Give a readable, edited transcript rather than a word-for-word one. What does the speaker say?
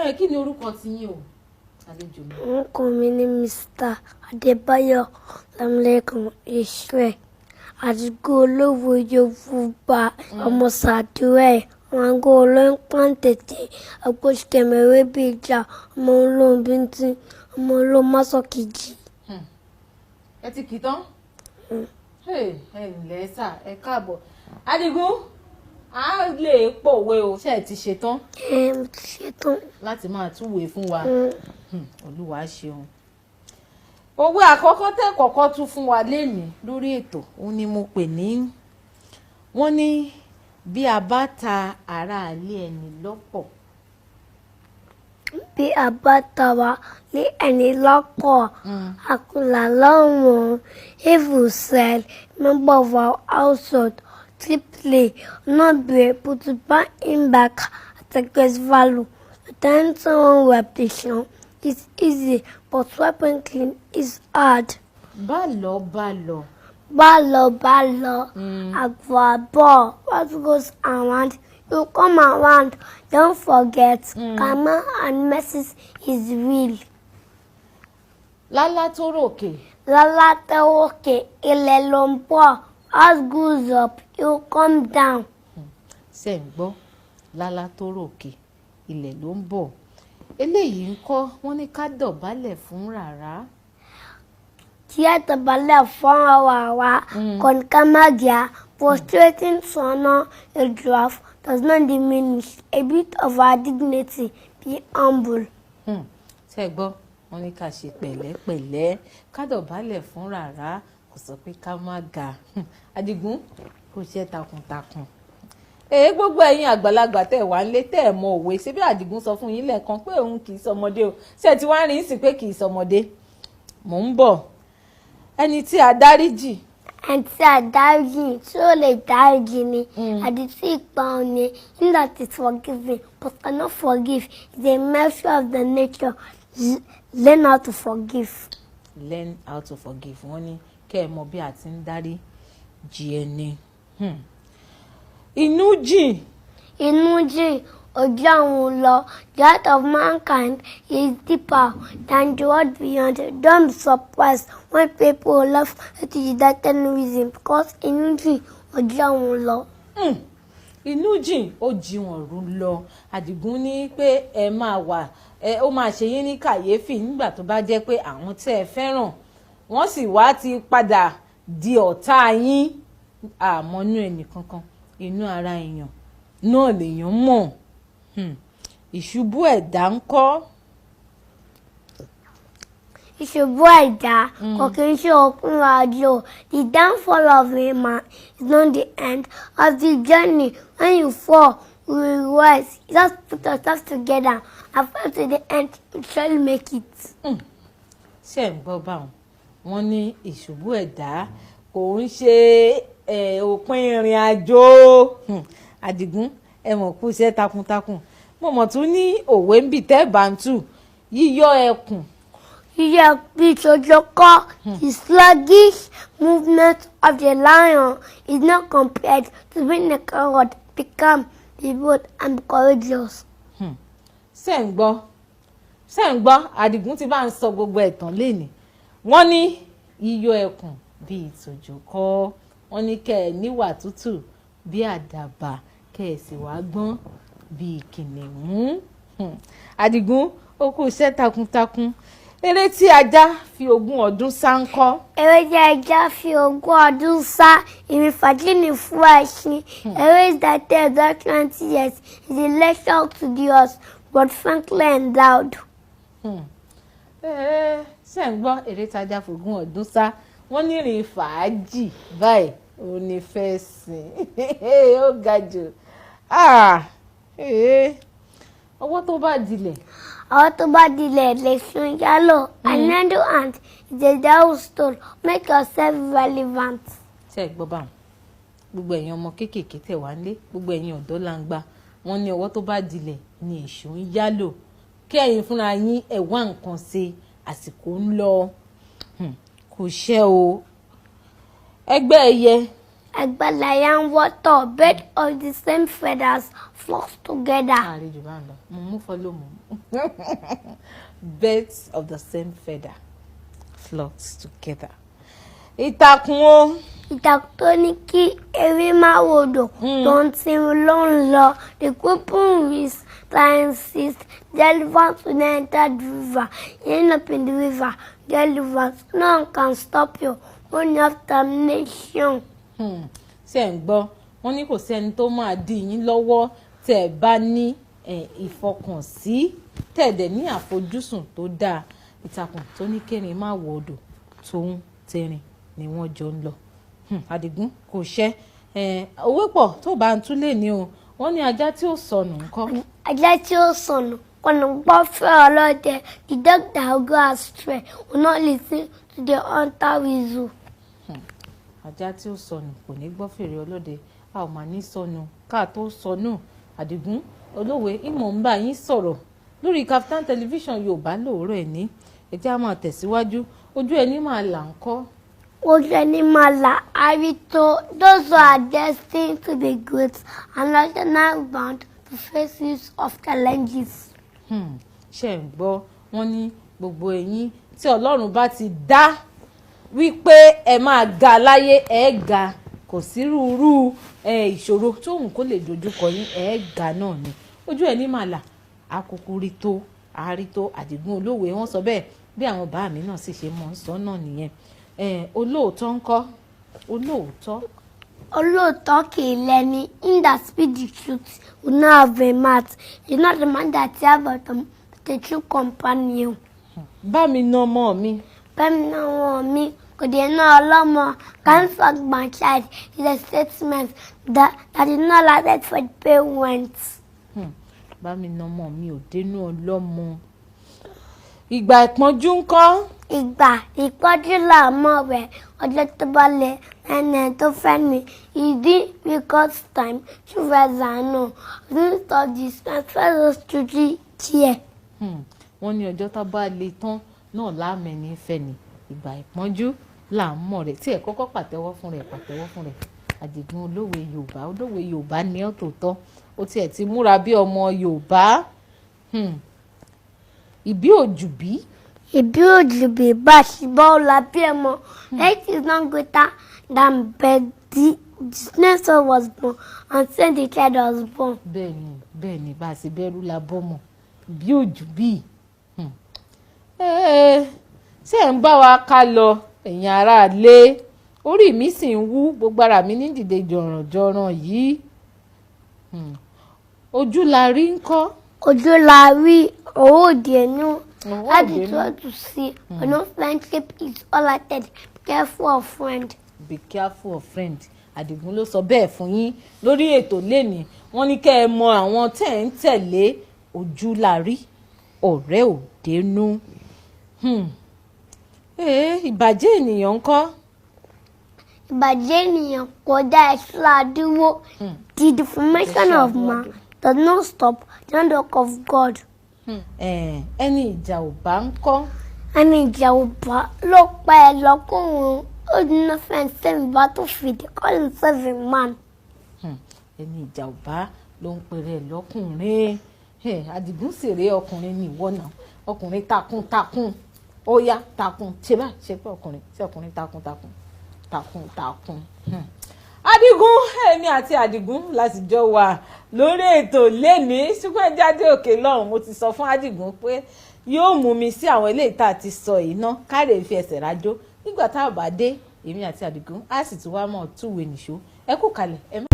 Kí ni orúkọ ti yín o àlejò mi? Orúkọ mi ni Mr. Adébáyọ̀ Lámilẹ́kan Israel àdúgbò olówó Yorùbá ọmọ Sàdúrà wọn go olóyún pàǹtẹ̀tẹ̀ agbóṣùkẹ̀mẹ̀rẹ́ bí ìjà ọmọ olóhùn bíntín ọmọ olóhùn másọ̀kejì. Ẹ ti kì í tán? Ẹ ǹlẹ́ sà, ẹ káàbọ̀. Adigun, a lè pòwe o, ṣé ẹ ti ṣe tán? Mo ti ṣe tán. Láti máa túwèé fún wa. Olúwa ṣeun. Òwe àkọ́kọ́ tẹ́ kọ́kọ́ tún fún wa lénìí lórí ètò òun ni mo pè ní wọ́n ní bí a bá ta aráalé ẹni lọ́pọ̀. Bí a bá ta wa ní ẹni lọ́pọ̀ àkùlà lọ́rùn. If we sell member of our household cheaply, not be able to buy him back at a great value. To turn someone reputation is easy, but wiping clean is hard. Bá lọ. Balo, Agwabo. What goes around, you come around. Don't forget, karma and mercy is real. Lálá tó ròkè. Lala Tewoke, ilẹ̀ ló ń bọ̀. As goes up, you come down. Ṣé ń gbọ́? Lálá tó ròkè, ilẹ̀ ló ń bọ̀. Eléyìí ń kọ́ wọ́n ní ká dọ̀bálẹ̀ fún rárá. Tí a dọ̀bálẹ̀ fún wa kọ̀ǹkàmágíà, prostrating to honor a dwarf does not diminish a bit of our dignity. Be humble. Ṣé gbọ́? Wọ́n ní ká ṣe pẹ̀lẹ́pẹ̀lẹ́, ká dọ̀bálẹ̀ fún rárá, kò sọ pé ká má ga. Adigun, kò ṣe takuntakun. Gbogbo ẹ̀yin àgbàlagbà tẹ́ wà nílé tẹ́ mọ òwe ṣé bí Àdìgún sọ fún yín lẹ́ẹ̀kan pé òun kì í sọmọdé o. Ṣé ti wá rìn sí pé kì í sọmọdé? Mò ń bọ̀. Ẹni tí a dáríjì. Ẹni tí a dáríjì tí ó lè dáríjì ni àdìtí ìpa òní in that is forgiving but cannot forgive is a measure of the nature. Learn how to forgive. Learn how to forgive. Wọ́n ní kẹ́ ẹ mọ bí a ti ń dáríjì ẹni. Inú jìn ojú àwọn lọ. The heart of mankind is deeper than the world beyond. Don't be surprised when people laugh at you without any reason because inú jìn ojú àwọn lọ. Inú jìn ó jìwọ̀n rú lọ. Àdìgún ní pé ẹ máa wà ó máa ṣe yín ní kàyéfì nígbà tó bá jẹ́ pé àwọn tẹ́ ẹ fẹ́ràn wọ́n sì wá ti padà di ọ̀tá yín. Àmọ́nú ẹnì kankan inú ara èèyàn náà lèèyàn mọ̀. Ìṣubú ẹ̀dá ń kọ́. Ìṣubú ẹ̀dá kò kí n ṣe òpin àjò. The downfall of a man is not the end of the journey. When you fall, you will rise. Just put yourself together and fall to the end. You shall make it. Ṣé ń gbọ́ báwọn? Wọ́n ní ìṣubú ẹ̀dá kò ń ṣe òpin ìrìn àjò. Àdìgún ẹ mọ̀ kú iṣẹ́ takuntakun. Mo mọ̀ tún ní òwe ń bì tẹ́ bàǹtù yíyọ ẹkùn. Yíyọ bí ìṣojúkọ́. The sluggish movement of the lion is not compared to being a coward. Be calm, be bold and be courageous. Ṣé ń gbọ́? Àdìgún ti bá ń sọ gbogbo ẹ̀tàn lénìí. Wọ́n ní yíyọ ẹkùn bí ìṣojúkọ́. Wọ́n ní kẹ́ ẹ níwà tútù bí àdàbà kẹ́ ẹ sì wá gbọ́n bí kìnìún. Àdìgún ó kú iṣẹ́ takuntakun. Eré tí ajá fi 20 ọdún sá ń kọ́. Eré tí ajá fi 20 ọdún sá ìrìnfàjì ní fún ẹṣin. Eré that takes that 20 years is a lecture to the horse but frankly endowed. Ṣé ń gbọ́ eré tí ajá fi 20 ọdún sá? Wọ́n ní ìrìn fàájì báyìí ó ní fẹ́ sìn. Ó ga jù. Ọwọ́ tó bá dilẹ̀. Ọwọ́ tó bá dilẹ̀ lè sun yálò. Another hand is a down stone. Make yourself relevant. Ṣé gbọ́ báwọn? Gbogbo ẹ̀yin ọmọ kéékèèké tẹ̀ wá nílé, gbogbo ẹ̀yin ọ̀dọ́ làǹgbà, wọ́n ní ọwọ́ tó bá dilẹ̀ ni èṣù ń yálò. Kí ẹ̀yin fúnra yín ẹ wá nǹkan ṣe, àsìkò ń lọ. Kò ṣẹ́ o. Ẹgbẹ́ ẹyẹ Ẹgbẹ́láyà ń wọ́tọ̀. Birds of the same feathers flock together. àlejò bá ń lọ mú follow mu. Birds of the same feather flocks together. Ìtàkùn o. Ìtàkùn tó ní kí ewé má wodò tó ń tinú ló ń lọ. The open with sciences, the elephant will not enter the river. You end up in the river. The elephant, no one can stop you. When you have termination. Ṣé ń gbọ́ wọ́n ní kò sẹ́ni tó máa dí yín lọ́wọ́ tẹ́ ẹ bá ní ìfọkànsí tẹ́ ẹ dẹ̀ ní àfojúsùn tó dáa. Ìtàkùn tó ní kérin má wodò tóun tẹrin ni wọ́n jọ ń lọ. Àdìgún kò ṣẹ́ owó pọ̀ tó bá ń tún lè ní o wọ́n ní ajá tí ó sọnù ńkọ́. Ajá tí ó sọnù kọ́nà gbọ́ fẹ́ ọlọ́dẹ. The dog that will go astray will not listen to the hunter whistle. Ajá tí ó sọnù kò ní gbọ́ fèrè ọlọ́dẹ a ò mà ní sọnù ká tó sọnù. Àdìgún olówe ìmọ̀ ń bá yín sọ̀rọ̀ lórí Kaftan television Yorùbá lóòrọ̀ ẹ̀ ní ẹ jẹ́ á máa tẹ̀síwájú ojú ẹni máa là ń kọ́. Ojú ẹni máa là àrító. Those who are destined to be great and national bound to face use of challenges. Ṣé ń gbọ́ wọ́n ní gbogbo ẹ̀yin tí Ọlọ́run bá ti dá wípé ẹ máa ga láyé ẹ ga kò sí rúurú ìṣòro tóun kó lè dojúkọ yín ẹ ga náà ni ojú ẹni máa là àkókò rí tó àárí tó. Àdìgún olówe wọ́n sọ bẹ́ẹ̀ bí àwọn bá mi náà sì ṣe mọ̀ ń sọ náà nìyẹn. Olóòótọ́ ńkọ́ olóòótọ́. Olóòótọ́ kì í lẹ́ni. Him that speak the truth will not have a mouth. He is not the man that have a true companion. Bá mi ná ọmọ mi. Bẹ́ẹ̀ni àwọn mi kò dé náà ọlọ́mọ. Can't fuck my child is a statement that is not allowed for the parents. Bá mi ná ọmọ mi ò dénú ọlọ́mọ. Ìgbà ìpọ́njú ńkọ́. Ìgbà ìpọ́njú là mọ̀ rẹ̀ ọjọ́ tó bá lẹ̀ ẹni tó fẹ́ ni ìdí record time ṣùgbọ́n ẹ̀zánù this of this transfer to the chair. Wọ́n ní ọjọ́ tá bá le tán náà láàmẹ́ni fẹ́ ni ìgbà ìpọ́njú là ń mọ̀ rẹ̀ tí ẹ̀ kọ́kọ́ pàtẹ́wọ́ fún rẹ̀. Àdìgún olówe Yorùbá ní ọ́ tòótọ́ ó tiẹ̀ ti múra bí ọmọ Yorùbá. Ìbí òjù bí. Ìbí òjù bí bá ṣùgbọ́n ọ̀la bí ẹ̀mọ́. Light is not greater than the dinosaur was born and then the child was born. Bẹ́ẹ̀ni bá a ṣe bẹ́rù la bọ́ mọ̀ bí òjù bí. Ṣé ẹ̀ ń bá wa ká lọ ẹ̀yin aráalé orí mi sì ń wú gbogbo ara mi ní dìde jọ̀rànjọ̀ràn yìí. Ojú la rí ńkọ́. Ojú la rí owó òdì ẹnu. Láti try to see no friendship is all I said. Be careful of friend. Be careful of friend. Àdìgún ló sọ bẹ́ẹ̀ fún yín lórí ètò lẹ́ni wọ́n ní kẹ́ ẹ mọ àwọn tẹ́ ń tẹ̀lé ojú la rí ọ̀rẹ́ ò dénú. Ìbàjẹ́ ènìyàn ńkọ́. Ìbàjẹ́ ènìyàn kò dá ẹ̀ṣọ́ àdúró. The deformation of man does not stop the handwork of God. Ẹni ìjà ò bá ńkọ́. Ẹni ìjà ò bá ló pa ẹ lọ́kùnrin ó dín fẹ́ǹsì sẹ́yìn bá tó fìdí call himself a man. Ẹni ìjà ò bá ló ń pèrè lọ́kùnrin. Àdìgún sì rèé ọkùnrin ní ìwọ náà ọkùnrin takuntakun ó yá takun ṣe báyìí ṣe pé ọkùnrin takuntakun. Àdìgún èmi àti Àdìgún láti jọ wà lórí ètò lẹ́ni ṣùgbọ́n jáde òkè lọ́hùn mo ti sọ fún Àdìgún pé yóò mú mi sí àwọn eléyìí tá a ti sọ yìí ná káre fi ẹsẹ̀ rájó nígbà tá a bá dé èmi àti Àdìgún á sì tún wá mọ̀ túwèé nìṣó ẹ kú kalẹ̀ ẹ má.